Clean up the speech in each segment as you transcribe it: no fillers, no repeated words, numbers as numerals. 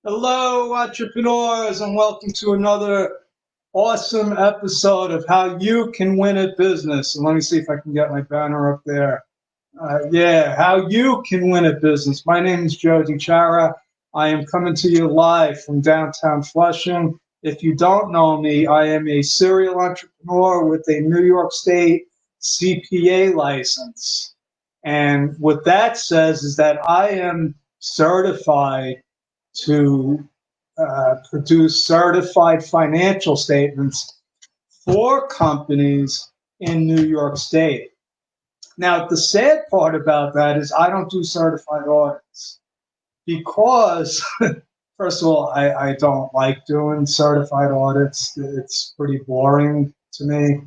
Hello, entrepreneurs, and welcome to another awesome episode of How You Can Win at Business. And let me see if I can get my banner up there. How You Can Win at Business. My name is Joe DiChiara. I am coming to you live from downtown Flushing. If you don't know me, I am a serial entrepreneur with a New York State CPA license. And what that says is that I am certified to produce certified financial statements for companies in New York State. Now, the sad part about that is I don't do certified audits because, first of all, I don't like doing certified audits. It's pretty boring to me.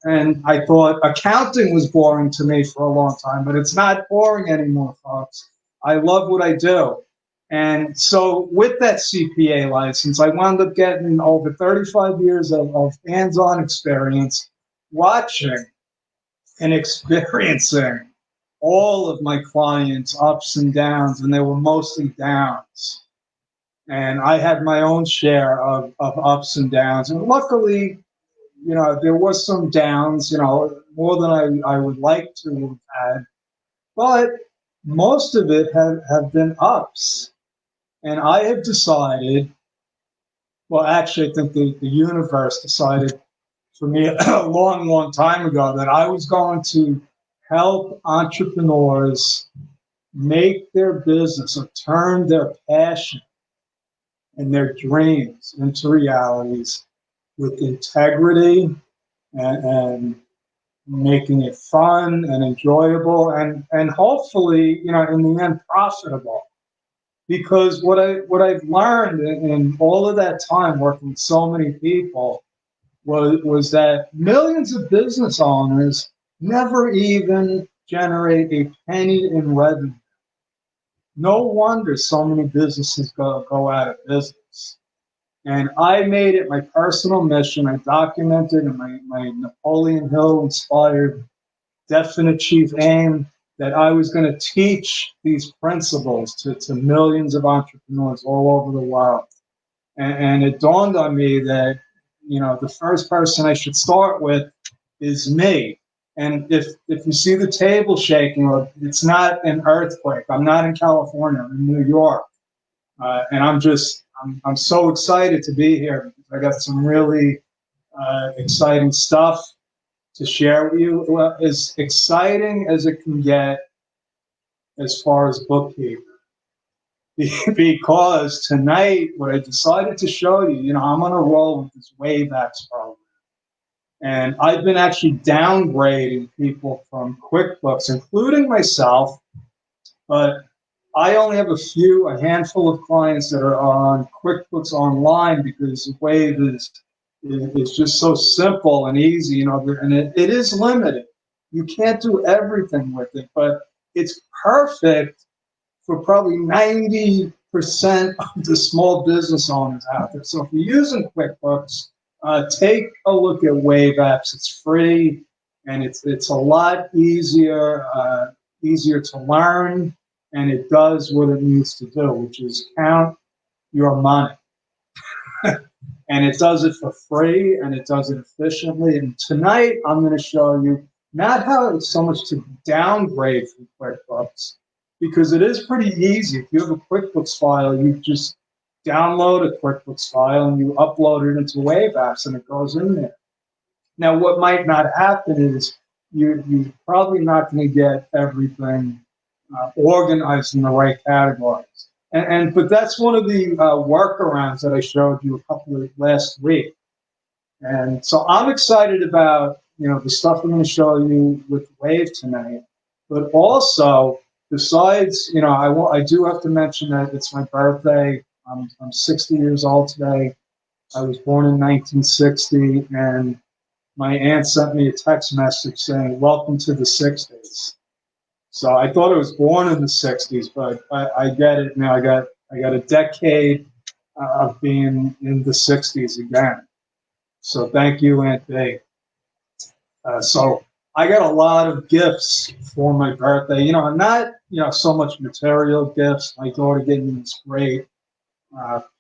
And I thought accounting was boring to me for a long time, but it's not boring anymore, folks. I love what I do. And so with that CPA license, I wound up getting over 35 years of hands-on experience watching and experiencing all of my clients' ups and downs, and they were mostly downs. And I had my own share of ups and downs. And luckily, there was some downs, more than I would like to have had. But most of it have been ups. And I have decided, well, actually, I think the universe decided for me a long, long time ago that I was going to help entrepreneurs make their business or turn their passion and their dreams into realities with integrity and making it fun and enjoyable and hopefully, in the end, profitable. Because what I've learned in all of that time working with so many people was that millions of business owners never even generate a penny in revenue. No wonder so many businesses go out of business. And I made it my personal mission. I documented in my Napoleon Hill inspired definite chief aim that I was going to teach these principles to millions of entrepreneurs all over the world. And it dawned on me that, the first person I should start with is me. And if you see the table shaking, it's not an earthquake. I'm not in California. I'm in New York. And I'm so excited to be here because I got some really exciting stuff to share with you. Well, as exciting as it can get as far as bookkeeping. Because tonight, what I decided to show you, I'm on a roll with this Waveapps program. And I've been actually downgrading people from QuickBooks, including myself, but I only have a handful of clients that are on QuickBooks Online because Wave is just so simple and easy, and it is limited. You can't do everything with it, but it's perfect for probably 90% of the small business owners out there. So if you're using QuickBooks, take a look at Waveapps. It's free, and it's a lot easier to learn, and it does what it needs to do, which is count your money. And it does it for free, and it does it efficiently. And tonight, I'm going to show you not how it's so much to downgrade from QuickBooks, because it is pretty easy. If you have a QuickBooks file, you just download a QuickBooks file and you upload it into Waveapps, and it goes in there. Now, what might not happen is you're probably not going to get everything organized in the right categories. But that's one of the workarounds that I showed you a couple of last week. And so I'm excited about, the stuff I'm going to show you with Wave tonight. But also, besides, I do have to mention that it's my birthday. I'm 60 years old today. I was born in 1960, and my aunt sent me a text message saying, "Welcome to the 60s." So I thought I was born in the 60s, but I get it now. I got a decade of being in the 60s again. So thank you, Aunt B. So I got a lot of gifts for my birthday. Not so much material gifts. My daughter gave me this great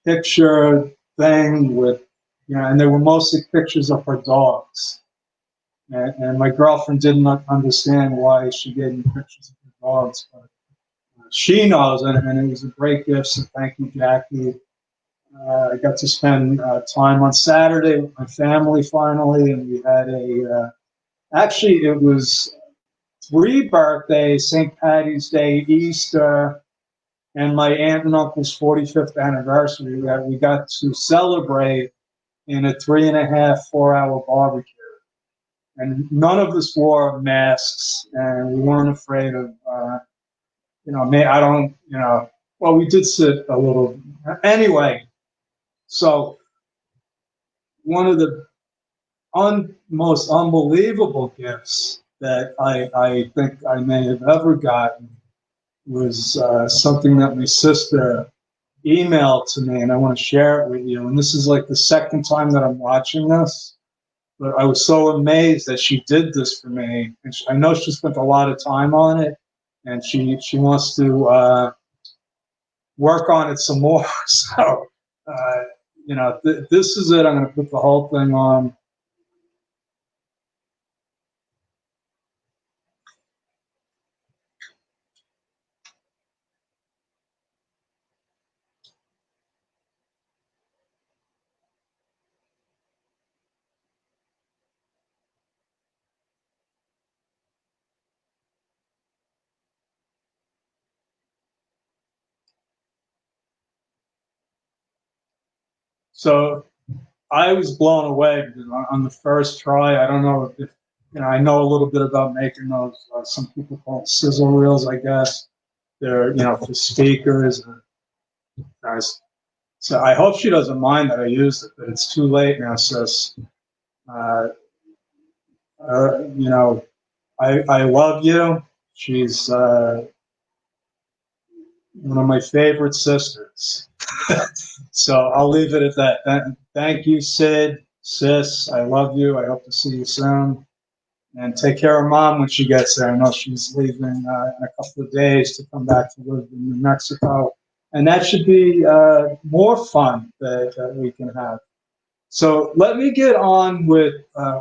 picture thing with, and they were mostly pictures of her dogs. And my girlfriend didn't understand why she gave me pictures of her dogs, but she knows, and it was a great gift. So thank you, Jackie. I got to spend time on Saturday with my family finally, and we had actually it was 3 birthdays: St. Patty's Day, Easter, and my aunt and uncle's 45th anniversary that we got to celebrate in a 3.5, 4-hour barbecue. And none of us wore masks, and we weren't afraid of, I don't, well, we did sit a little. Anyway, so one of the most unbelievable gifts that I think I may have ever gotten was something that my sister emailed to me, and I want to share it with you. And this is like the second time that I'm watching this, but I was so amazed that she did this for me. And I know she spent a lot of time on it, and she wants to work on it some more. So, this is it. I'm going to put the whole thing on. So I was blown away because on the first try, I don't know if, I know a little bit about making those, some people call it sizzle reels, I guess. They're, for speakers. Guys. So I hope she doesn't mind that I used it, but it's too late now, sis. I love you. She's one of my favorite sisters. So I'll leave it at that. Thank you, Sid, sis. I love you. I hope to see you soon. And take care of Mom when she gets there. I know she's leaving in a couple of days to come back to live in New Mexico. And that should be more fun that we can have. So let me get on with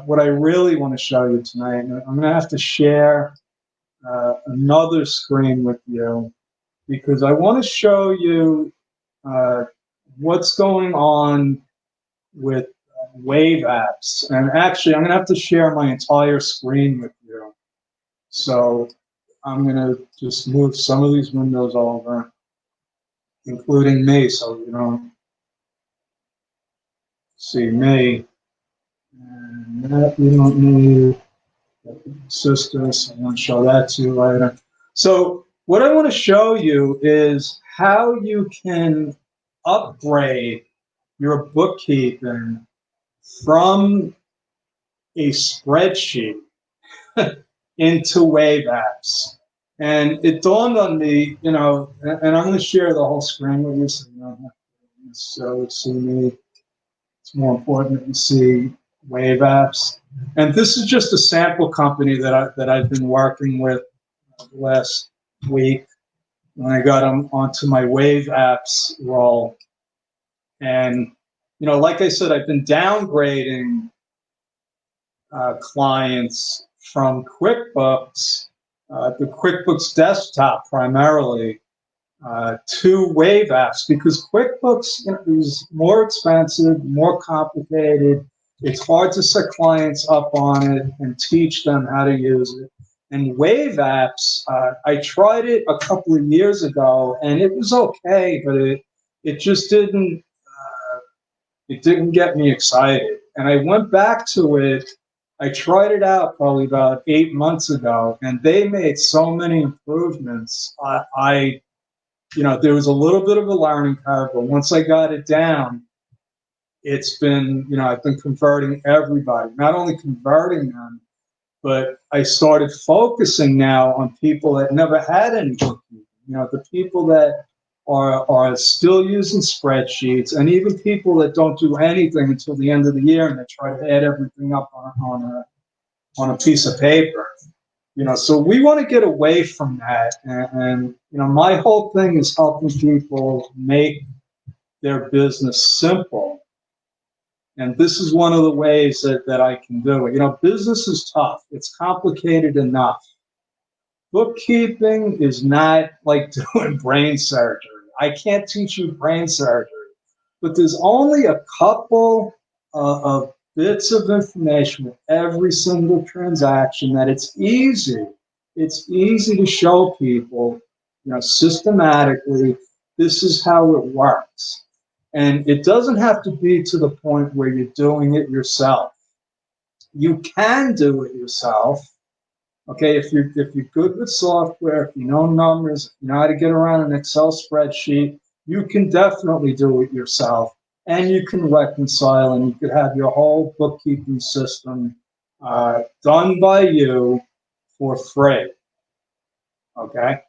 what I really want to show you tonight. I'm going to have to share another screen with you because I want to show you what's going on with Waveapps. And actually, I'm going to have to share my entire screen with you. So I'm going to just move some of these windows over, including me, so you don't see me. And that we don't need. Sisters, I want to show that to you later. So what I want to show you is how you can upgrade your bookkeeping from a spreadsheet into Waveapps. And it dawned on me, and I'm going to share the whole screen with you so you don't have to necessarily see me. It's more important that you see Waveapps. And this is just a sample company that I've been working with last week when I got them onto my Waveapps role. And, like I said, I've been downgrading clients from QuickBooks, the QuickBooks desktop primarily, to Waveapps because QuickBooks is more expensive, more complicated. It's hard to set clients up on it and teach them how to use it. And Waveapps, I tried it a couple of years ago, and it was okay, but it just didn't get me excited. And I went back to it. I tried it out probably about 8 months ago, and they made so many improvements. There was a little bit of a learning curve, but once I got it down, it's been, I've been converting everybody, not only converting them, but I started focusing now on people that never had any bookkeeping, the people that are still using spreadsheets, and even people that don't do anything until the end of the year and they try to add everything up on a piece of paper. So we want to get away from that. And my whole thing is helping people make their business simple. And this is one of the ways that I can do it. You know, business is tough. It's complicated enough. Bookkeeping is not like doing brain surgery. I can't teach you brain surgery, but there's only a couple of bits of information with every single transaction that it's easy. It's easy to show people, you know, systematically, this is how it works. And it doesn't have to be to the point where you're doing it yourself. You can do it yourself. Okay, if you're good with software, if you know numbers, if you know how to get around an Excel spreadsheet, you can definitely do it yourself. And you can reconcile, and you could have your whole bookkeeping system done by you for free. Okay?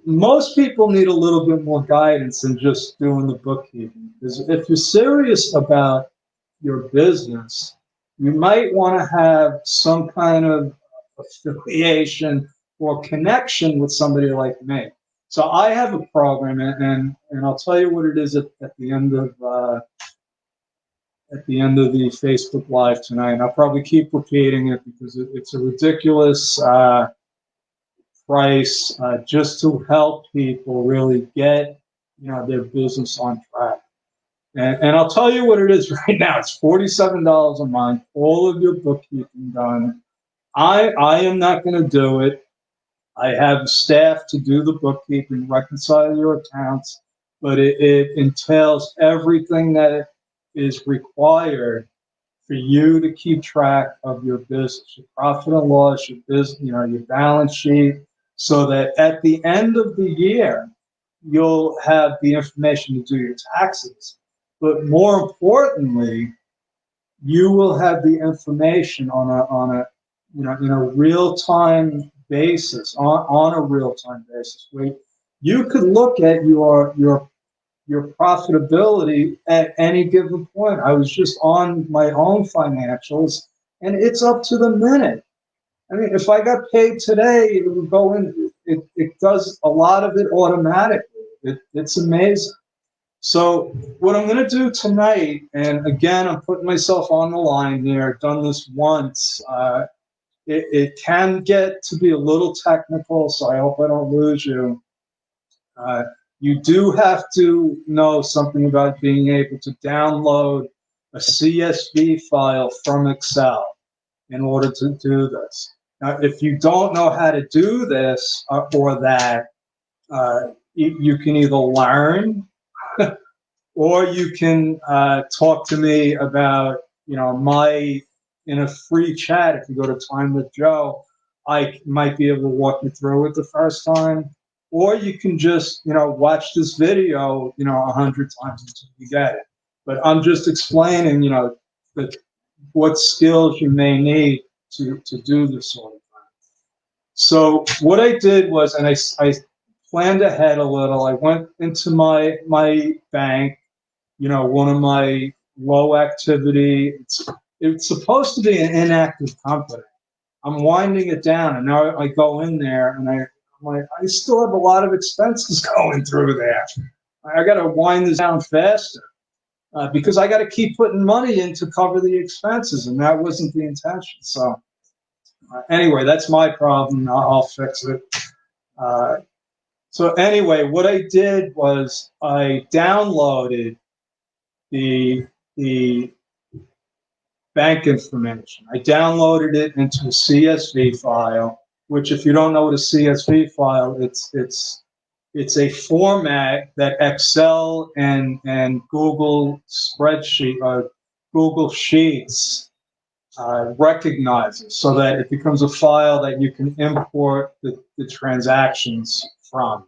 Most people need a little bit more guidance than just doing the bookkeeping. Because if you're serious about your business, you might want to have some kind of affiliation or connection with somebody like me. So I have a program, and I'll tell you what it is at the end of the Facebook Live tonight. And I'll probably keep repeating it because it's a ridiculous price just to help people really get, you know, their business on track. And I'll tell you what it is right now. It's $47 a month, all of your bookkeeping done. I am not going to do it. I have staff to do the bookkeeping, reconcile your accounts, but it entails everything that is required for you to keep track of your business, your profit and loss, your business, you know, your balance sheet, so that at the end of the year, you'll have the information to do your taxes. But more importantly, you will have the information on a you know, in a real-time basis, on a real-time basis, where you could look at your profitability at any given point. I was just on my own financials, and it's up to the minute. I mean, if I got paid today, it would go in. It does a lot of it automatically. It's amazing. So what I'm going to do tonight, and again, I'm putting myself on the line here. I've done this once. It can get to be a little technical, so I hope I don't lose you. You do have to know something about being able to download a CSV file from Excel in order to do this. Now, if you don't know how to do this or that, you can either learn or you can talk to me about, you know, in a free chat. If you go to Time with Joe, I might be able to walk you through it the first time. Or you can just, you know, watch this video, you know, 100 times until you get it. But I'm just explaining, you know, what skills you may need to do this sort of thing. So what I did was, and I planned ahead a little. I went into my bank, you know, one of my low activity. It's supposed to be an inactive company. I'm winding it down, and now I go in there, and I'm like, I still have a lot of expenses going through there. I got to wind this down faster because I got to keep putting money in to cover the expenses, and that wasn't the intention. So anyway, that's my problem. I'll fix it. So anyway, what I did was I downloaded the bank information. I downloaded it into a CSV file, which, if you don't know what a CSV file, it's a format that Excel and Google Spreadsheet or Google Sheets recognizes, so that it becomes a file that you can import the transactions from.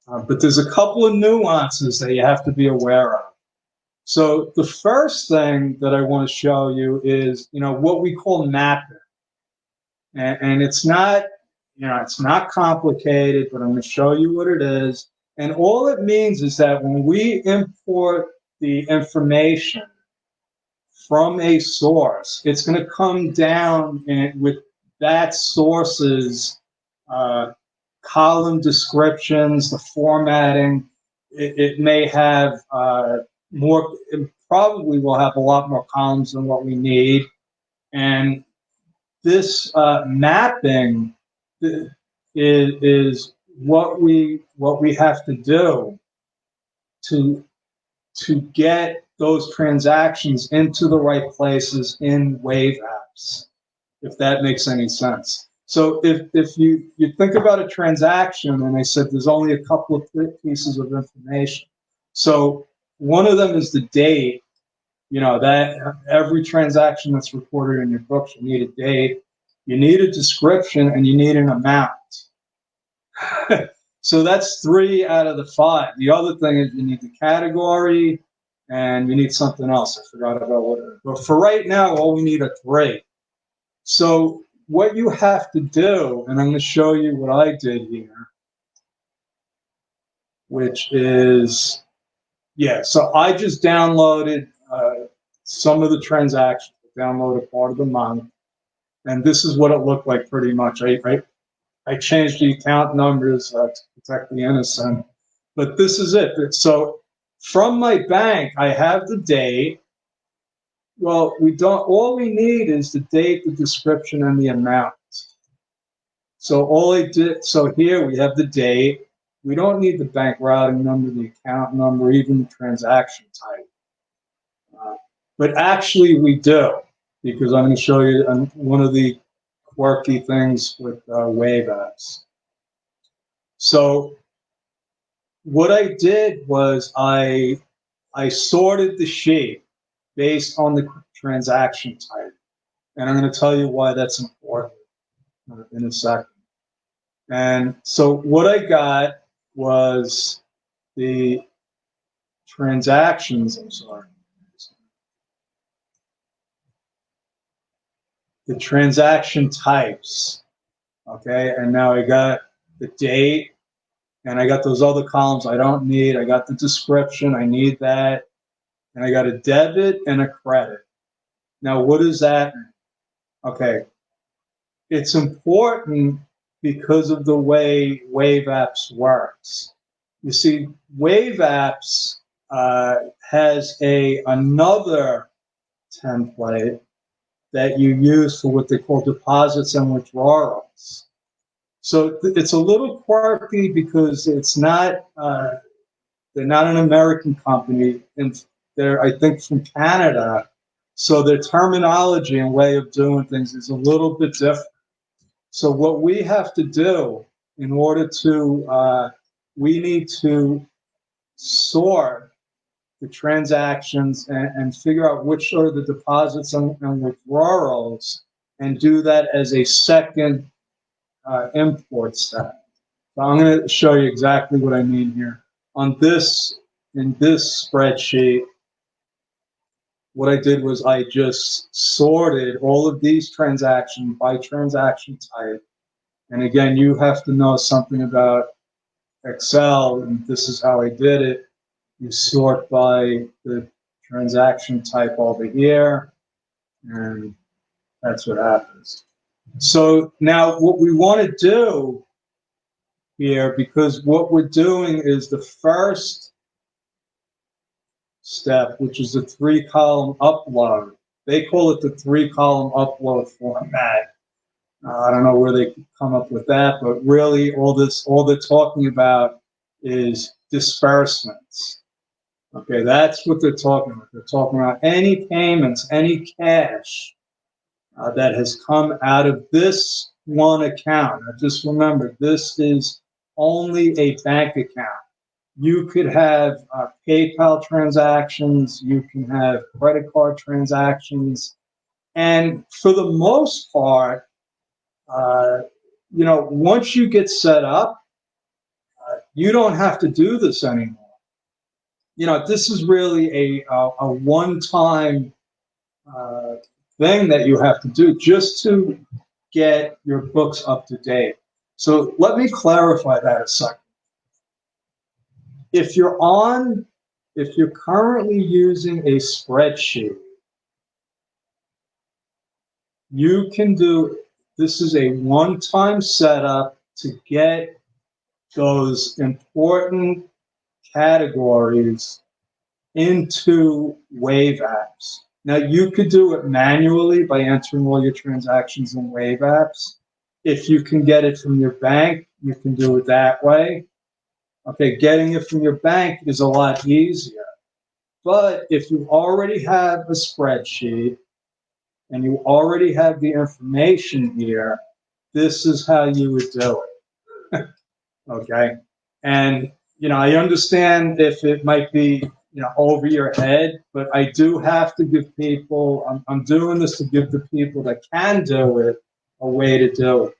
But there's a couple of nuances that you have to be aware of. So the first thing that I want to show you is, you know, what we call mapping. And it's not, you know, it's not complicated, but I'm going to show you what it is. And all it means is that when we import the information from a source, it's going to come down with that source's column descriptions, the formatting, it may have more, it probably will have a lot more columns than what we need. And this mapping is what we have to do to get those transactions into the right places in Waveapps, if that makes any sense. So if you think about a transaction, and I said there's only a couple of pieces of information. So one of them is the date. You know, that every transaction that's recorded in your books, you need a date, you need a description, and you need an amount. So that's 3 out of the 5. The other thing is you need the category, and you need something else. I forgot about what. But for right now, all we need are 3. So what you have to do, and I'm going to show you what I did here, which is, yeah, so I just downloaded some of the transactions, downloaded part of the month, and this is what it looked like pretty much. I changed the account numbers to protect the innocent, but this is it. So from my bank, I have the date. Well, we don't. All we need is the date, the description, and the amount. So all I did. So here we have the date. We don't need the bank routing number, the account number, even the transaction type. But actually, we do, because I'm going to show you one of the quirky things with Waveapps. So what I did was I sorted the sheet based on the transaction type. And I'm going to tell you why that's important in a second. And so what I got was the transactions, the transaction types. Okay, and now I got the date, and I got those other columns I don't need. I got the description, I need that. And I got a debit and a credit. Now, what does that mean? Okay, it's important because of the way Waveapps works. You see, Waveapps has another template that you use for what they call deposits and withdrawals. So it's a little quirky because it's not, they're not an American company, and they're, I think, from Canada. So their terminology and way of doing things is a little bit different. So what we have to do in order to, we need to sort the transactions and figure out which are the deposits and withdrawals, and do that as a second import step. So I'm going to show you exactly what I mean here. On this, in this spreadsheet, what I did was I just sorted all of these transactions by transaction type. And again, you have to know something about Excel, and this is how I did it. You sort by the transaction type over here, and that's what happens. So now what we want to do here, because what we're doing is the first step, which is the 3-column upload. They call it the 3-column upload format. I don't know where they come up with that, but really all they're talking about is disbursements. Okay, that's what they're talking about. They're talking about any payments, any cash that has come out of this one account. Now just remember, this is only a bank account. You could have PayPal transactions, you can have credit card transactions, and for the most part, you know, once you get set up, you don't have to do this anymore. You know, this is really a one-time thing that you have to do just to get your books up to date. So let me clarify that a second. If you're currently using a spreadsheet, you can do, this is a one-time setup to get those important categories into Waveapps. Now, you could do it manually by entering all your transactions in Waveapps. If you can get it from your bank, you can do it that way. Okay, getting it from your bank is a lot easier. But if you already have a spreadsheet and you already have the information here, this is how you would do it. Okay? And, I understand if it might be, over your head, but I do have to give people, I'm doing this to give the people that can do it a way to do it.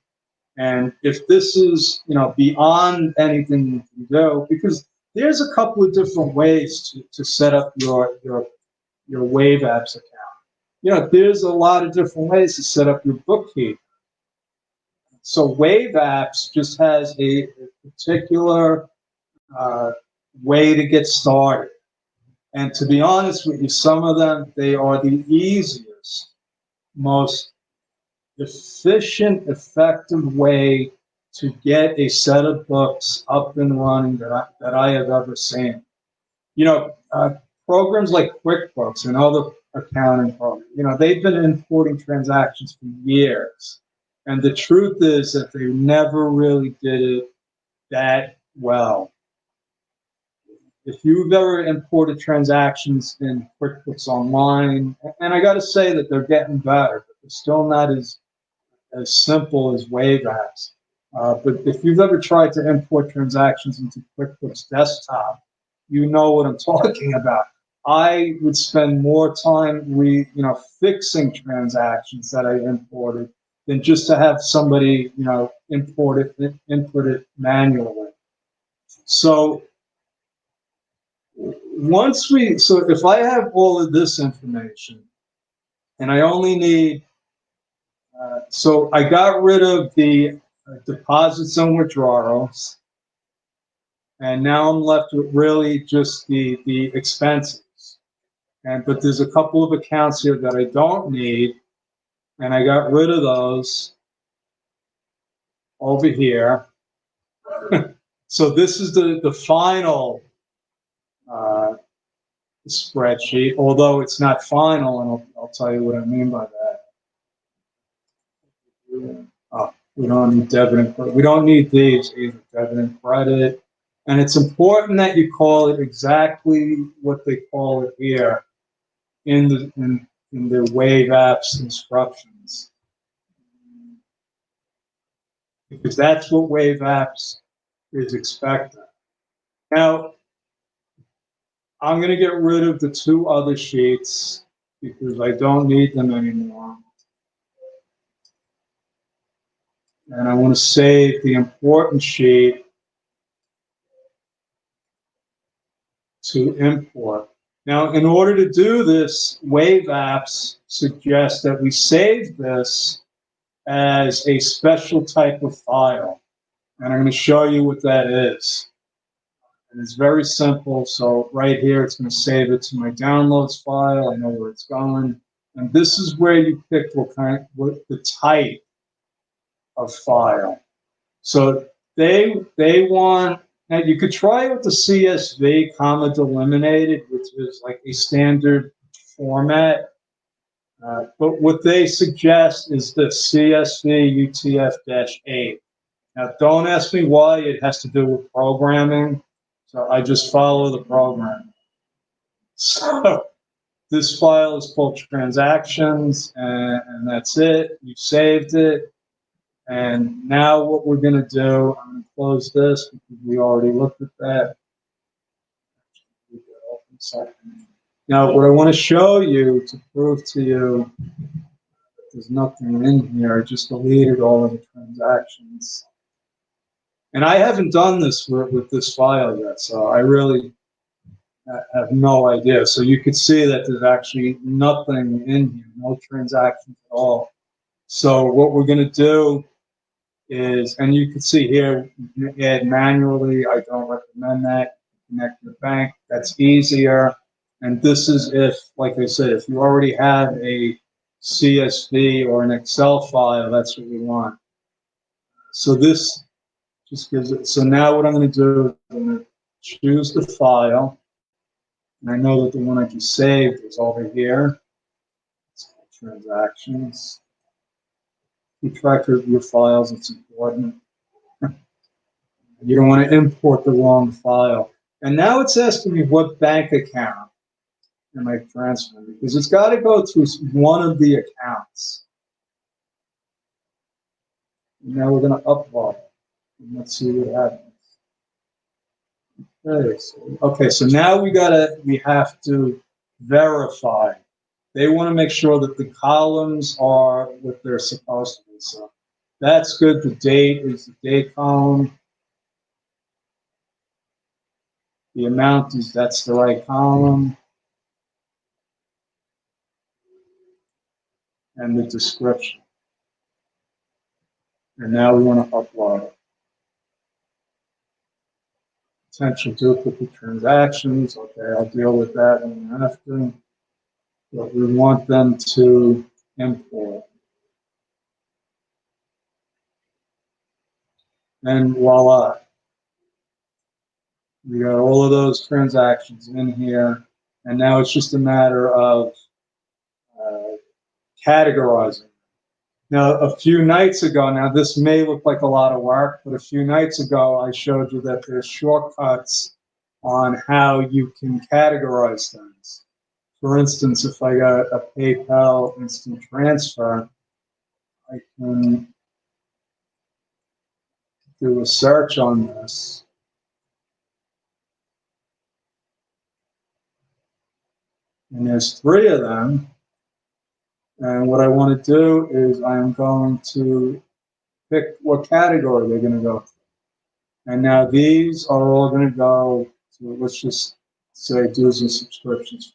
And if this is, beyond anything you can do, because there's a couple of different ways to set up your Waveapps account. There's a lot of different ways to set up your bookkeeping. So Waveapps just has a particular way to get started. And to be honest with you, some of them, they are the easiest, most efficient, effective way to get a set of books up and running that I have ever seen. Programs like QuickBooks and other accounting programs, they've been importing transactions for years. And the truth is that they never really did it that well. If you've ever imported transactions in QuickBooks Online, and I got to say that they're getting better, but they're still not as simple as Waveapps. But if you've ever tried to import transactions into QuickBooks Desktop, you know what I'm talking about. I would spend more time fixing transactions that I imported than just to have somebody input it manually. So if I have all of this information and I only need, so I got rid of the deposits and withdrawals, and now I'm left with really just the expenses. But there's a couple of accounts here that I don't need, and I got rid of those over here. So this is the final spreadsheet, although it's not final, and I'll tell you what I mean by that. Oh, we don't need debit and credit. We don't need these either, debit and credit. And it's important that you call it exactly what they call it here in the Waveapps instructions, because that's what Waveapps is expecting. Now, I'm going to get rid of the two other sheets because I don't need them anymore. And I want to save the important sheet to import. Now, in order to do this, Waveapps suggests that we save this as a special type of file. And I'm going to show you what that is. And it's very simple. So right here, it's going to save it to my downloads file. I know where it's going. And this is where you pick what the type of file. So they want, now you could try it with the CSV, comma delimited, which is like a standard format. But what they suggest is the CSV UTF-8. Now, don't ask me why. It has to do with programming. So I just follow the program. So this file is called transactions, and that's it. You saved it. And now what we're going to do, I'm going to close this because we already looked at that. Now, what I want to show you to prove to you that there's nothing in here, I just deleted all of the transactions. And I haven't done this with this file yet, so I really have no idea. So you could see that there's actually nothing in here, no transactions at all. So what we're going to do is, and you can see here, you can add manually. I don't recommend that. Connect your bank. That's easier. And this is if, like I said, if you already have a CSV or an Excel file, that's what we want. So this just gives it. So now what I'm going to do is I'm going to choose the file. And I know that the one I just saved is over here. Transactions. Keep track of your files, it's important. You don't want to import the wrong file. And now it's asking me what bank account am I transferring, because it's got to go through one of the accounts. And now we're going to upload it. And let's see what happens. Okay, so now we have to verify. They want to make sure that the columns are what they're supposed to be. So that's good. The date is the date column. The amount is, that's the right column. And the description. And now we want to upload it. Potential duplicate transactions. Okay, I'll deal with that in after. But we want them to import. And voila. We got all of those transactions in here. And now it's just a matter of categorizing. Now, a few nights ago, now this may look like a lot of work, but a few nights ago, I showed you that there's shortcuts on how you can categorize things. For instance, if I got a PayPal instant transfer, I can do a search on this. And there's 3 of them. And what I want to do is I'm going to pick what category they're going to go to. And now these are all going to go to, let's just say, dues and subscriptions.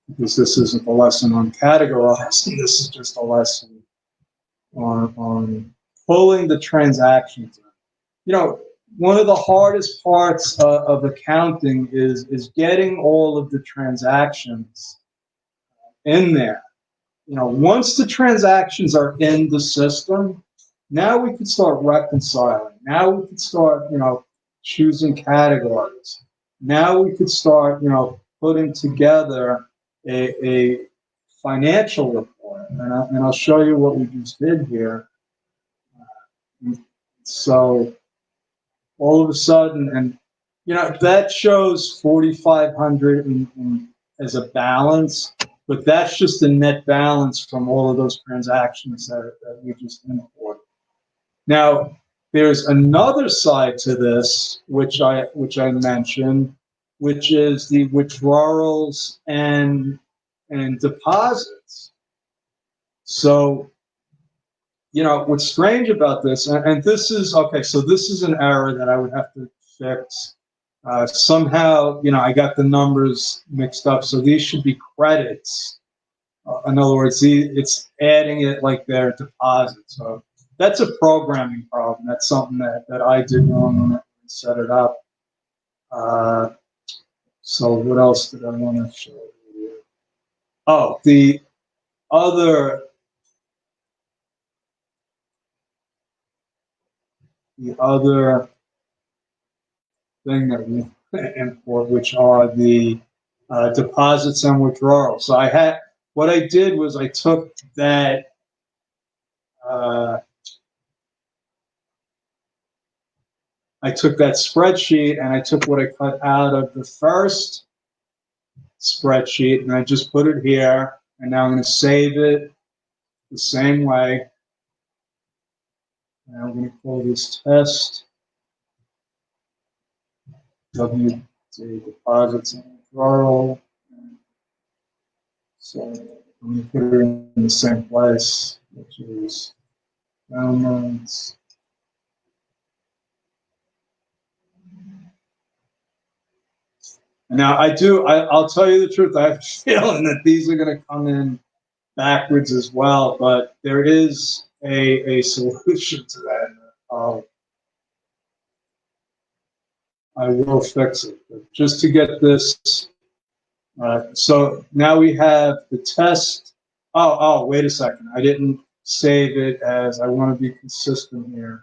Because this isn't a lesson on categorizing, this is just a lesson on pulling the transactions. You know, one of the hardest parts of accounting is getting all of the transactions in there. You know, once the transactions are in the system, now we can start reconciling. Now we can start, you know, choosing categories. Now we could start, you know, putting together a financial report. And I'll show you what we just did here. So all of a sudden, and you know, that shows 4,500 as a balance, but that's just the net balance from all of those transactions that we just imported. Now, there's another side to this, which I mentioned, which is the withdrawals and deposits. So, you know, what's strange about this, and this is, okay, so this is an error that I would have to fix. Somehow, you know, I got the numbers mixed up, so these should be credits. In other words, it's adding it like their deposit. So that's a programming problem. That's something that I did wrong when I set it up. So what else did I want to show you? Oh, the other thing that we import, which are the deposits and withdrawals. So what I did was I took that spreadsheet and I took what I cut out of the first spreadsheet and I just put it here, and now I'm going to save it the same way. And I'm going to call this test WD deposits and withdrawal. So I'm going to put it in the same place, which is downloads. Now I'll tell you the truth, I have a feeling that these are going to come in backwards as well, but there is a solution to that. I will fix it, but just to get this. So now we have the test. Oh, wait a second. I didn't save it as I want to be consistent here.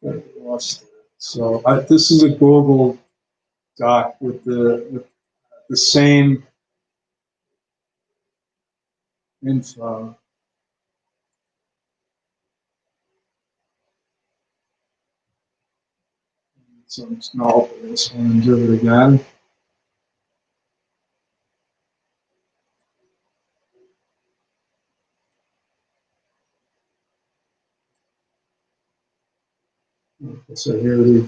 I lost it. So this is a Google Doc with the same info. So I'm just going to open this one and do it again. Okay, so here we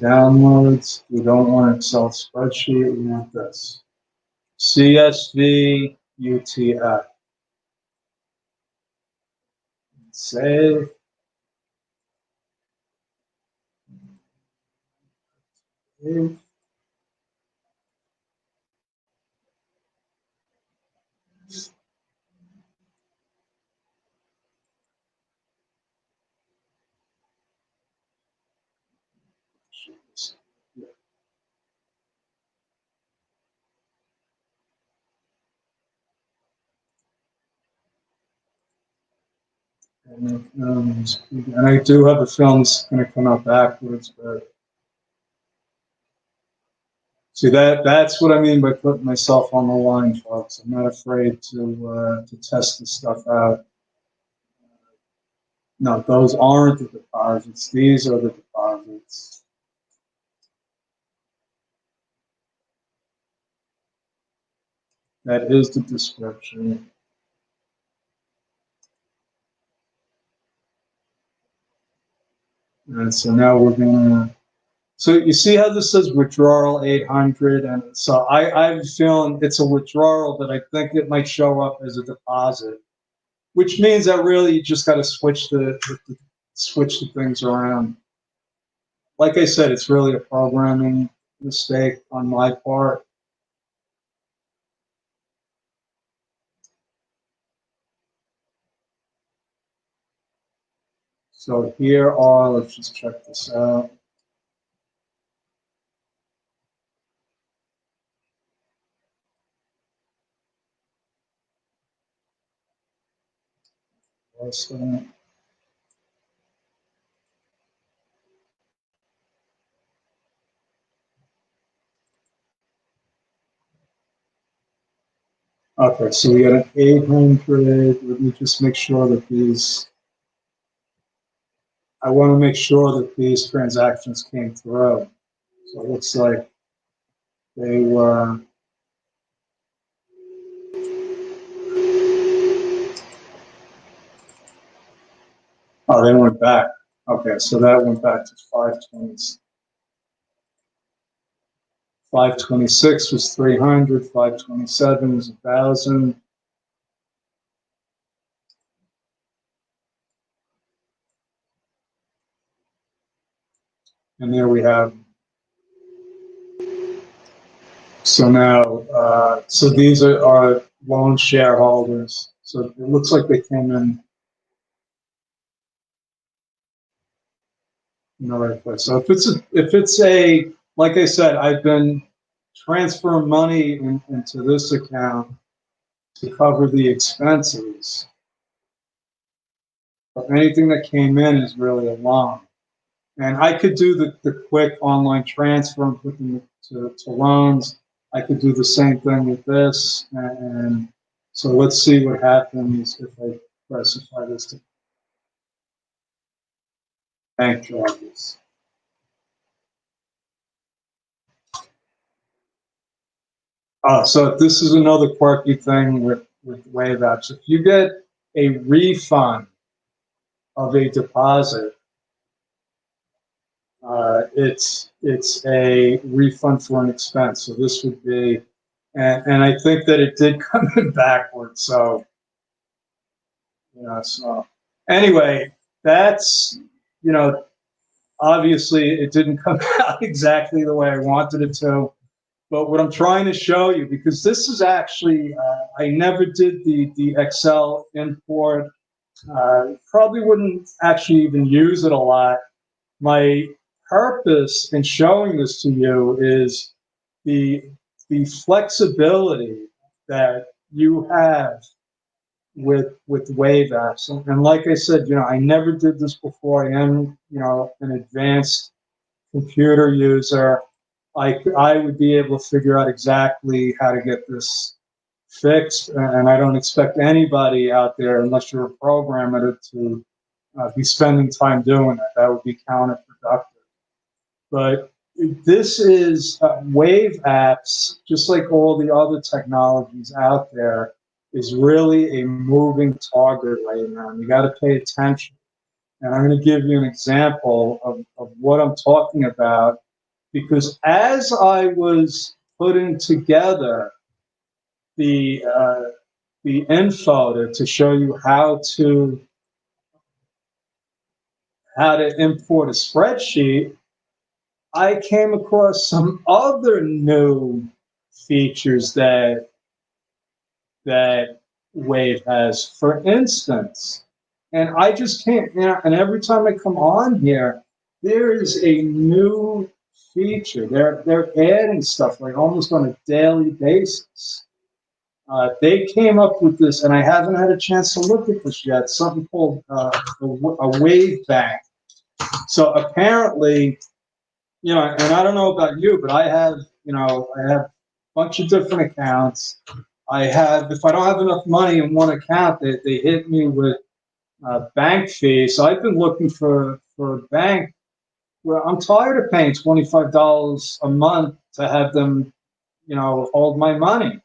downloads. We don't want Excel spreadsheet. We want this CSV UTF. Save. Save. And I do have a film that's going to come out backwards, but see that's what I mean by putting myself on the line, folks. I'm not afraid to test this stuff out. No, those aren't the deposits. These are the deposits. That is the description. And so now we're gonna. So you see how this says withdrawal 800, and so I have a feeling it's a withdrawal, but I think it might show up as a deposit, which means that really you just got to switch the things around. Like I said, it's really a programming mistake on my part. So here are, let's just check this out. Okay, so we got an 800. Let me just make sure that these, I want to make sure that these transactions came through. So it looks like they were, oh, they went back. Okay, so that went back to 520. 526 was 300, 527 was 1,000. And there we have. So now, so these are our loan shareholders. So it looks like they came in the right place. So if it's a, like I said, I've been transferring money into this account to cover the expenses. But anything that came in is really a loan. And I could do the quick online transfer and put them to loans. I could do the same thing with this. And so let's see what happens if I specify this to bank charges. So this is another quirky thing with Waveapps. If you get a refund of a deposit, it's a refund for an expense. So this would be, and I think that it did come in backwards. So, so anyway, that's, obviously it didn't come out exactly the way I wanted it to. But what I'm trying to show you, because this is actually, I never did the Excel import, probably wouldn't actually even use it a lot. My purpose in showing this to you is the flexibility that you have with Waveapps. And like I said, I never did this before. I am, an advanced computer user. I would be able to figure out exactly how to get this fixed, and I don't expect anybody out there, unless you're a programmer, to be spending time doing it. That would be counterproductive. But this is Waveapps, just like all the other technologies out there, is really a moving target right now. You got to pay attention. And I'm going to give you an example of what I'm talking about, because as I was putting together the info to show you how to import a spreadsheet, I came across some other new features that Wave has. For instance, and I just can't, and every time I come on here, there is a new feature. They're adding stuff like almost on a daily basis. They came up with this, and I haven't had a chance to look at this yet, something called a Wave Bank. So apparently, and I don't know about you, but I have a bunch of different accounts. If I don't have enough money in one account, they hit me with bank fees. So I've been looking for a bank where I'm tired of paying $25 a month to have them, hold my money.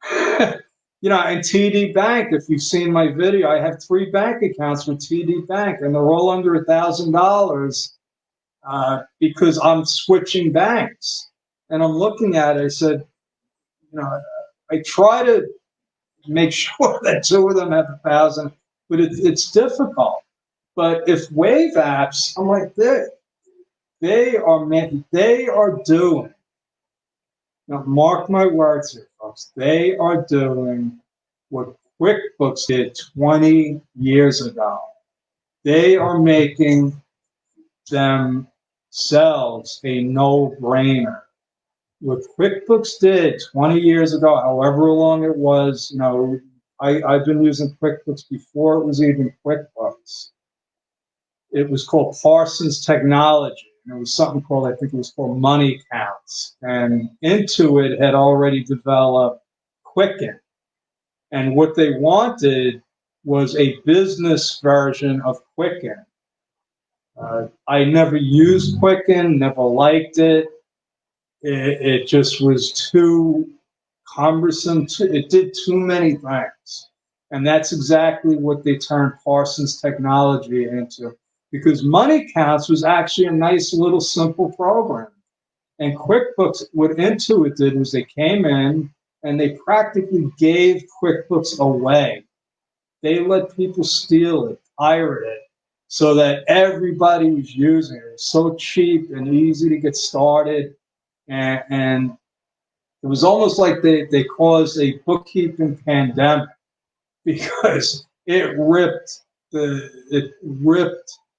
And TD Bank, if you've seen my video, I have 3 bank accounts with TD Bank, and they're all under $1,000 because I'm switching banks. And I'm looking at it, I said, I try to make sure that 2 of them have 1,000, but it's difficult. But if Waveapps, I'm like, they are doing, now mark my words here, folks, they are doing what QuickBooks did 20 years ago. They are making themselves a no-brainer. What QuickBooks did 20 years ago, however long it was, I've been using QuickBooks before it was even QuickBooks. It was called Parsons Technology. And it was something called, I think it was called Money Counts. And Intuit had already developed Quicken. And what they wanted was a business version of Quicken. I never used Quicken, never liked it. It just was too cumbersome. It did too many things. And that's exactly what they turned Parsons Technology into. Because Money Counts was actually a nice little simple program. And QuickBooks, what Intuit did was they came in and they practically gave QuickBooks away. They let people steal it, pirate it, so that everybody was using it. It was so cheap and easy to get started. And it was almost like they caused a bookkeeping pandemic, because it ripped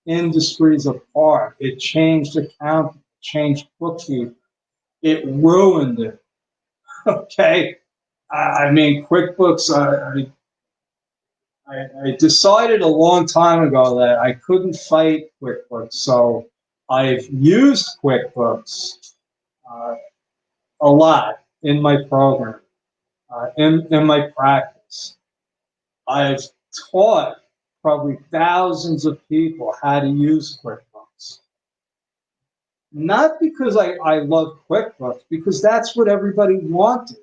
industries apart. It changed accounting, changed bookkeeping. It ruined it. Okay, I mean, QuickBooks. I decided a long time ago that I couldn't fight QuickBooks, so I've used QuickBooks a lot in my program, in my practice. I've taught probably thousands of people how to use QuickBooks. Not because I love QuickBooks, because that's what everybody wanted.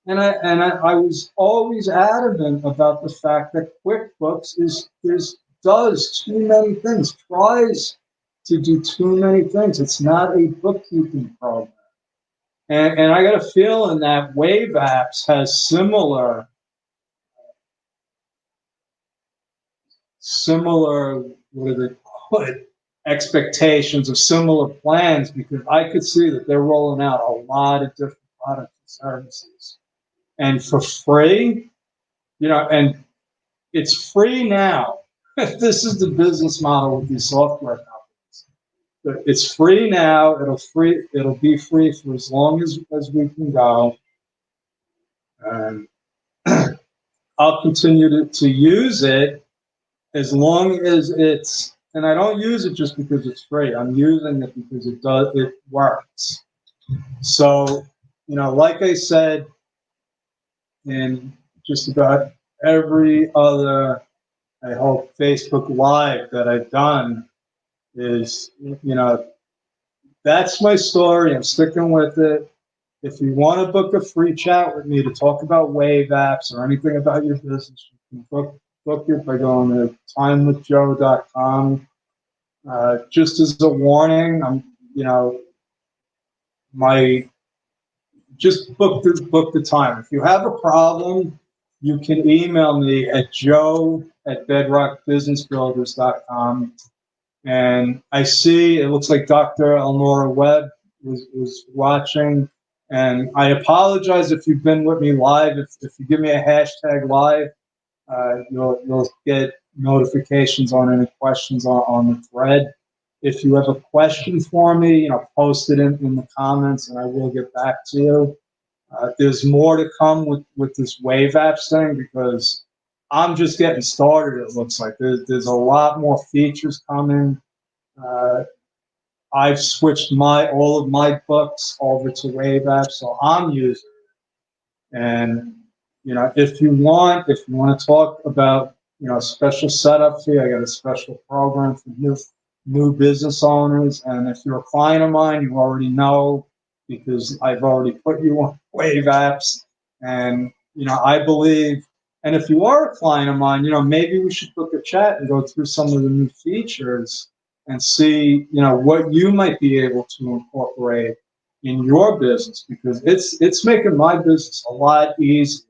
And I was always adamant about the fact that QuickBooks does too many things, tries to do too many things. It's not a bookkeeping program. And I got a feeling that Waveapps has similar, what do they call it, expectations of similar plans, because I could see that they're rolling out a lot of different products and services. And for free, and it's free now. This is the business model with these software companies. It's free now. It'll be free for as long as we can go. And I'll continue to use it as long as it's, and I don't use it just because it's free. I'm using it because it works. So, like I said, in just about every other, I hope, Facebook Live that I've done is, that's my story. I'm sticking with it. If you want to book a free chat with me to talk about Waveapps or anything about your business, you can book it by going to timewithjoe.com. Just as a warning, my just book the time. If you have a problem, you can email me at joe@bedrockbusinessbuilders.com. And I see it looks like Dr. Elnora Webb was watching. And I apologize if you've been with me live. If you give me a hashtag live, you'll get notifications on any questions on the thread. If you have a question for me, post it in the comments and I will get back to you. There's more to come with this Waveapps thing because I'm just getting started, it looks like. There's a lot more features coming. I've switched all of my books over to Waveapps, so I'm using it. And if you want to talk about special setup fee, I got a special program for new business owners. And if you're a client of mine, you already know because I've already put you on Waveapps. And I believe. And if you are a client of mine, maybe we should book a chat and go through some of the new features and see, what you might be able to incorporate in your business because it's making my business a lot easier.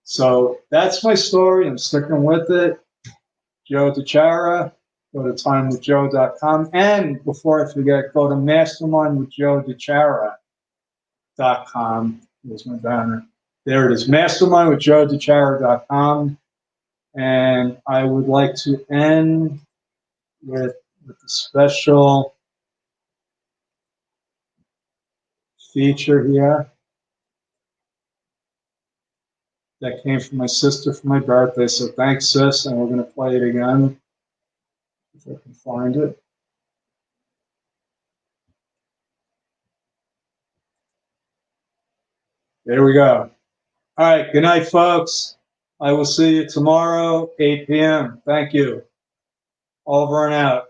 So that's my story. I'm sticking with it. Joe DeChara, go to timewithjoe.com. And before I forget, go to mastermindwithjoedechara.com. There's my banner. There it is, mastermindwithjoedechara.com. And I would like to end with the special feature here that came from my sister for my birthday. So thanks, sis, and we're going to play it again if I can find it. There we go. All right, good night, folks. I will see you tomorrow, 8 p.m. Thank you. Over and out.